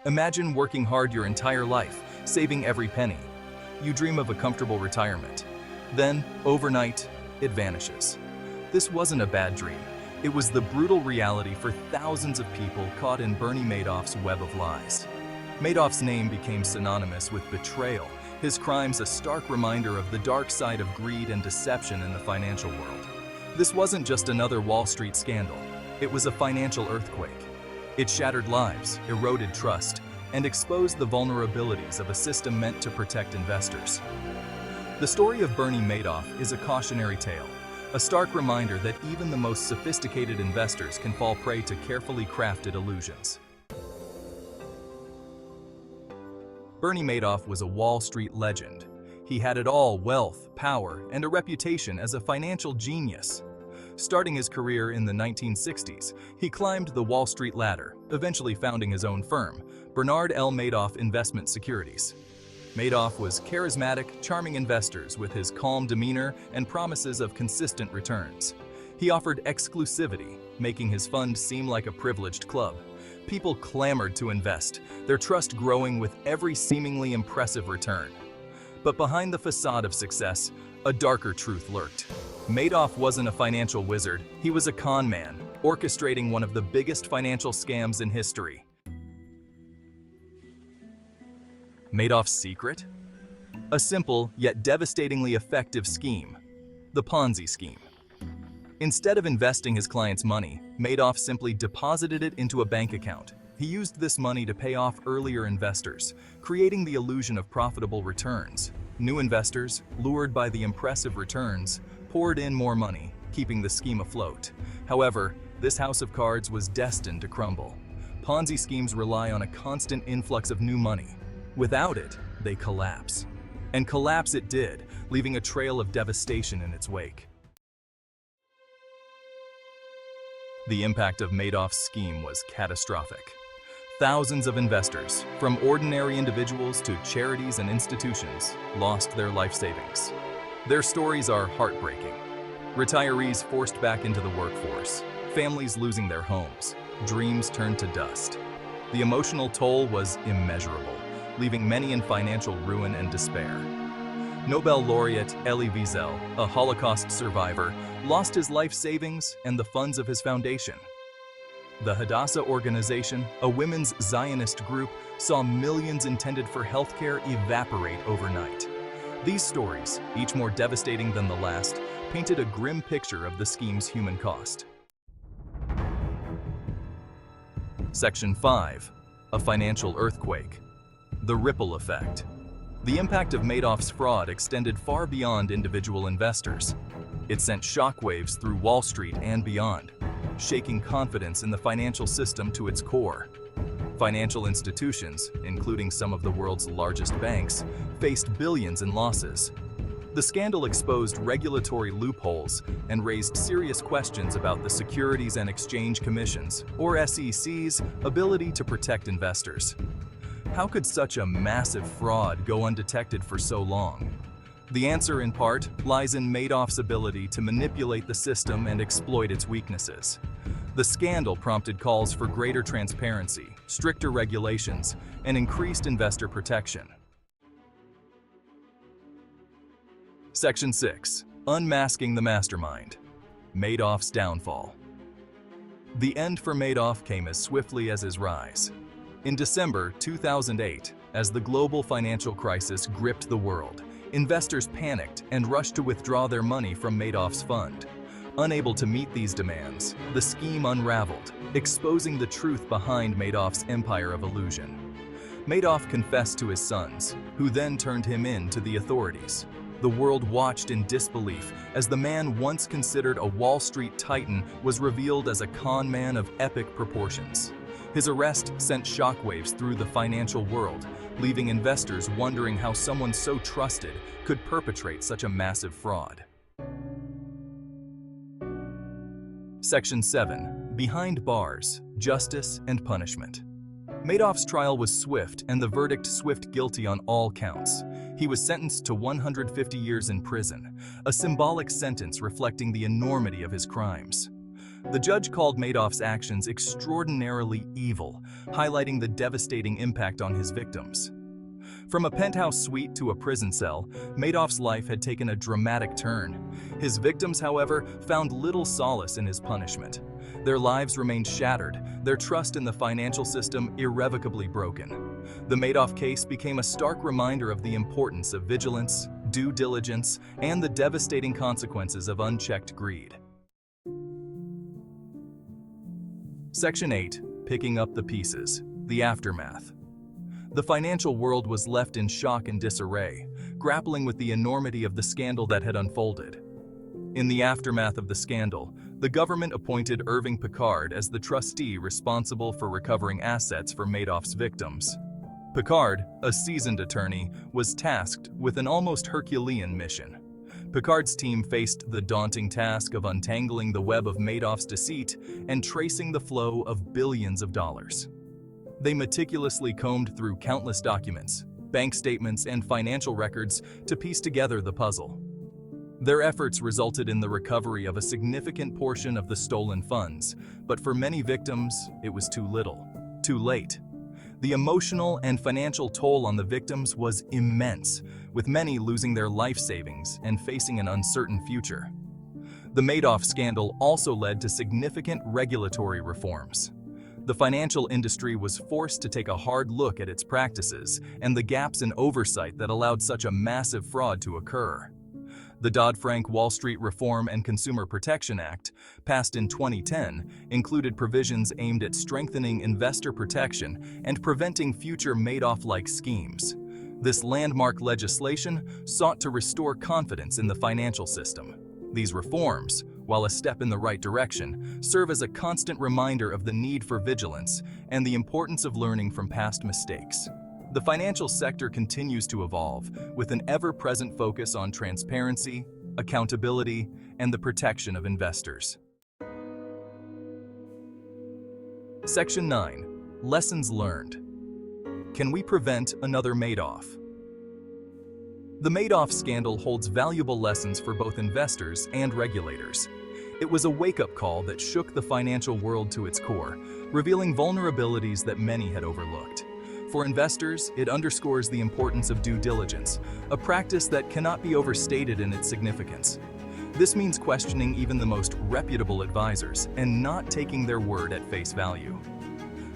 Imagine working hard your entire life, saving every penny. You dream of a comfortable retirement. Then, overnight, it vanishes. This wasn't a bad dream. It was the brutal reality for thousands of people caught in Bernie Madoff's web of lies. Madoff's name became synonymous with betrayal, his crimes a stark reminder of the dark side of greed and deception in the financial world. This wasn't just another Wall Street scandal. It was a financial earthquake. It shattered lives, eroded trust, and exposed the vulnerabilities of a system meant to protect investors. The story of Bernie Madoff is a cautionary tale, a stark reminder that even the most sophisticated investors can fall prey to carefully crafted illusions. Bernie Madoff was a Wall Street legend. He had it all: wealth, power, and a reputation as a financial genius. Starting his career in the 1960s, he climbed the Wall Street ladder, eventually founding his own firm, Bernard L. Madoff Investment Securities. Madoff was charismatic, charming investors with his calm demeanor and promises of consistent returns. He offered exclusivity, making his fund seem like a privileged club. People clamored to invest, their trust growing with every seemingly impressive return. But behind the facade of success, a darker truth lurked. Madoff wasn't a financial wizard, he was a con man, orchestrating one of the biggest financial scams in history. Madoff's secret? A simple yet devastatingly effective scheme: the Ponzi scheme. Instead of investing his clients' money, Madoff simply deposited it into a bank account. He used this money to pay off earlier investors, creating the illusion of profitable returns. New investors, lured by the impressive returns, poured in more money, keeping the scheme afloat. However, this house of cards was destined to crumble. Ponzi schemes rely on a constant influx of new money. Without it, they collapse. And collapse it did, leaving a trail of devastation in its wake. The impact of Madoff's scheme was catastrophic. Thousands of investors, from ordinary individuals to charities and institutions, lost their life savings. Their stories are heartbreaking. Retirees forced back into the workforce, families losing their homes, dreams turned to dust. The emotional toll was immeasurable, leaving many in financial ruin and despair. Nobel laureate Elie Wiesel, a Holocaust survivor, lost his life savings and the funds of his foundation. The Hadassah organization, a women's Zionist group, saw millions intended for healthcare evaporate overnight. These stories, each more devastating than the last, painted a grim picture of the scheme's human cost. Section 5. A financial earthquake. The ripple effect. The impact of Madoff's fraud extended far beyond individual investors. It sent shockwaves through Wall Street and beyond, shaking confidence in the financial system to its core. Financial institutions, including some of the world's largest banks, faced billions in losses. The scandal exposed regulatory loopholes and raised serious questions about the Securities and Exchange Commission's, or SEC's, ability to protect investors. How could such a massive fraud go undetected for so long? The answer, in part, lies in Madoff's ability to manipulate the system and exploit its weaknesses. The scandal prompted calls for greater transparency, stricter regulations, and increased investor protection. Section 6. Unmasking the mastermind. Madoff's downfall. The end for Madoff came as swiftly as his rise. In December 2008, as the global financial crisis gripped the world, investors panicked and rushed to withdraw their money from Madoff's fund. Unable to meet these demands, the scheme unraveled, exposing the truth behind Madoff's empire of illusion. Madoff confessed to his sons, who then turned him in to the authorities. The world watched in disbelief as the man once considered a Wall Street titan was revealed as a con man of epic proportions. His arrest sent shockwaves through the financial world, leaving investors wondering how someone so trusted could perpetrate such a massive fraud. Section 7. Behind bars, justice and punishment. Madoff's trial was swift and the verdict swift: guilty on all counts. He was sentenced to 150 years in prison, a symbolic sentence reflecting the enormity of his crimes. The judge called Madoff's actions extraordinarily evil, highlighting the devastating impact on his victims. From a penthouse suite to a prison cell, Madoff's life had taken a dramatic turn. His victims, however, found little solace in his punishment. Their lives remained shattered, their trust in the financial system irrevocably broken. The Madoff case became a stark reminder of the importance of vigilance, due diligence, and the devastating consequences of unchecked greed. Section 8. Picking up the pieces. The aftermath. The financial world was left in shock and disarray, grappling with the enormity of the scandal that had unfolded. In the aftermath of the scandal, the government appointed Irving Picard as the trustee responsible for recovering assets for Madoff's victims. Picard, a seasoned attorney, was tasked with an almost Herculean mission. Picard's team faced the daunting task of untangling the web of Madoff's deceit and tracing the flow of billions of dollars. They meticulously combed through countless documents, bank statements, and financial records to piece together the puzzle. Their efforts resulted in the recovery of a significant portion of the stolen funds, but for many victims, it was too little, too late. The emotional and financial toll on the victims was immense, with many losing their life savings and facing an uncertain future. The Madoff scandal also led to significant regulatory reforms. The financial industry was forced to take a hard look at its practices and the gaps in oversight that allowed such a massive fraud to occur. The Dodd-Frank Wall Street Reform and Consumer Protection Act, passed in 2010, included provisions aimed at strengthening investor protection and preventing future Madoff-like schemes. This landmark legislation sought to restore confidence in the financial system. These reforms, while a step in the right direction, serve as a constant reminder of the need for vigilance and the importance of learning from past mistakes. The financial sector continues to evolve, with an ever-present focus on transparency, accountability, and the protection of investors. Section 9. Lessons learned. Can we prevent another Madoff? The Madoff scandal holds valuable lessons for both investors and regulators. It was a wake-up call that shook the financial world to its core, revealing vulnerabilities that many had overlooked. For investors, it underscores the importance of due diligence, a practice that cannot be overstated in its significance. This means questioning even the most reputable advisors and not taking their word at face value.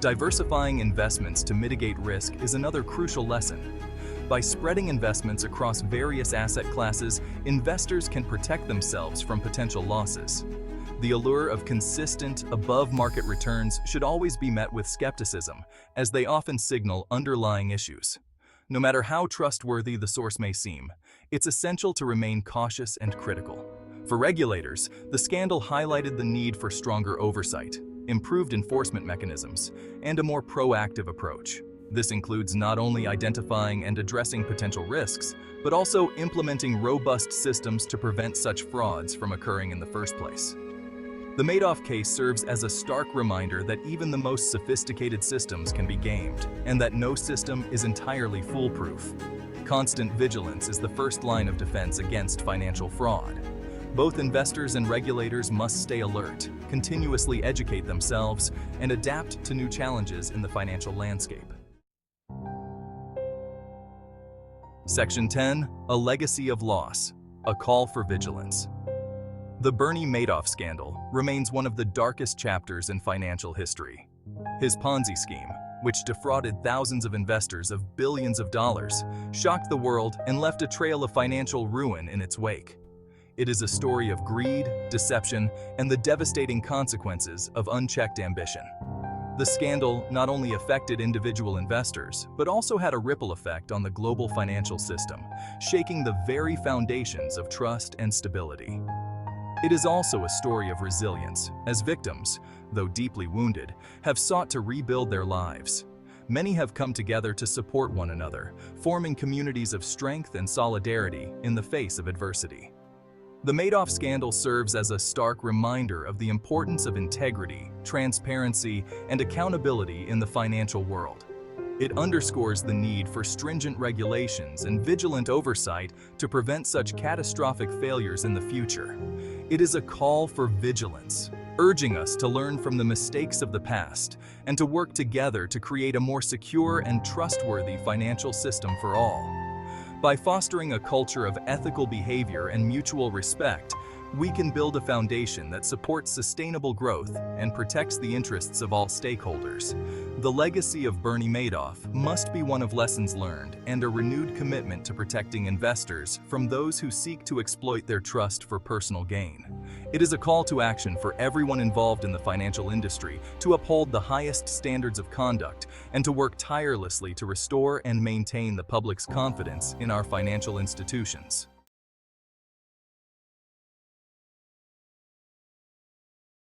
Diversifying investments to mitigate risk is another crucial lesson. By spreading investments across various asset classes, investors can protect themselves from potential losses. The allure of consistent, above-market returns should always be met with skepticism, as they often signal underlying issues. No matter how trustworthy the source may seem, it's essential to remain cautious and critical. For regulators, the scandal highlighted the need for stronger oversight, improved enforcement mechanisms, and a more proactive approach. This includes not only identifying and addressing potential risks, but also implementing robust systems to prevent such frauds from occurring in the first place. The Madoff case serves as a stark reminder that even the most sophisticated systems can be gamed, and that no system is entirely foolproof. Constant vigilance is the first line of defense against financial fraud. Both investors and regulators must stay alert, continuously educate themselves, and adapt to new challenges in the financial landscape. Section 10. A legacy of loss. A call for vigilance. The Bernie Madoff scandal remains one of the darkest chapters in financial history. His Ponzi scheme, which defrauded thousands of investors of billions of dollars, shocked the world and left a trail of financial ruin in its wake. It is a story of greed, deception, and the devastating consequences of unchecked ambition. The scandal not only affected individual investors, but also had a ripple effect on the global financial system, shaking the very foundations of trust and stability. It is also a story of resilience, as victims, though deeply wounded, have sought to rebuild their lives. Many have come together to support one another, forming communities of strength and solidarity in the face of adversity. The Madoff scandal serves as a stark reminder of the importance of integrity, transparency, and accountability in the financial world. It underscores the need for stringent regulations and vigilant oversight to prevent such catastrophic failures in the future. It is a call for vigilance, urging us to learn from the mistakes of the past and to work together to create a more secure and trustworthy financial system for all. By fostering a culture of ethical behavior and mutual respect, we can build a foundation that supports sustainable growth and protects the interests of all stakeholders. The legacy of Bernie Madoff must be one of lessons learned and a renewed commitment to protecting investors from those who seek to exploit their trust for personal gain. It is a call to action for everyone involved in the financial industry to uphold the highest standards of conduct and to work tirelessly to restore and maintain the public's confidence in our financial institutions.